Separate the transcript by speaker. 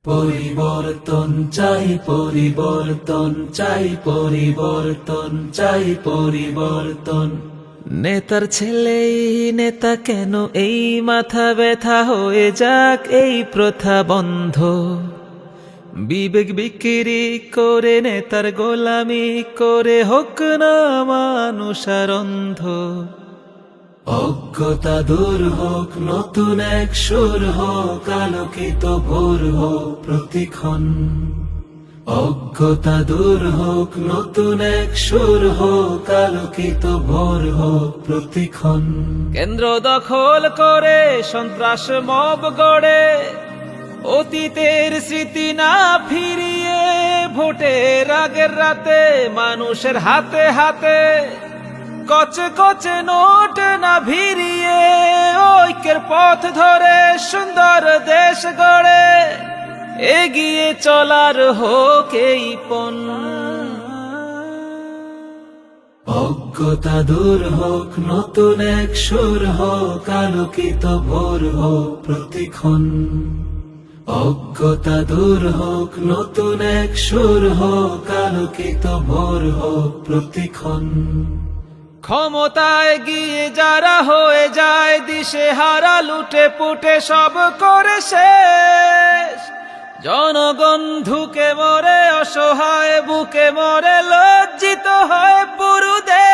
Speaker 1: পরিবর্তন চাই, পরিবর্তন চাই, পরিবর্তন চাই, পরিবর্তন। নেতার ছেলেই নেতা কেন, এই মাথা ব্যথা হয়ে যাক এই প্রথা বন্ধ। বিবেক বিক্রি করে নেতার গোলামি করে হোক না মানুষ আর অন্ধ। অজ্ঞতা দূর হোক, নতুন এক সুর হোক, আলোকিত ভোর হোক প্রতিক্ষণ। অজ্ঞতা দূর হোক, নতুন এক সুর হোক, আলোকিত ভোর হোক প্রতিক্ষণ। কেন্দ্র দখল করে সন্ত্রাস মব গড়ে, অতীতের স্মৃতি না ফিরিয়ে, ভোটের আগের রাতে মানুষের হাতে হাতে কচে কচে নোট না ভিড়িয়ে, ঐক্যের পথ ধরে সুন্দর দেশ গড়ে এগিয়ে চলার হোক এই পণ। অজ্ঞতা দূর হোক, নতুন এক সুর হোক, আলোকিত ভোর হোক প্রতিক্ষণ। অজ্ঞতা দূর হোক, নতুন এক সুর হোক, আলোকিত ভোর হোক প্রতিক্ষণ। ক্ষমতায় গিয়ে যারা হয়ে যায় দিশে হারা, লুটে পুটে সব করে শেষ। জনগণ ধুকে মরে, অসহায় বুকে মরে, লজ্জিত হয় পুরো দেশ।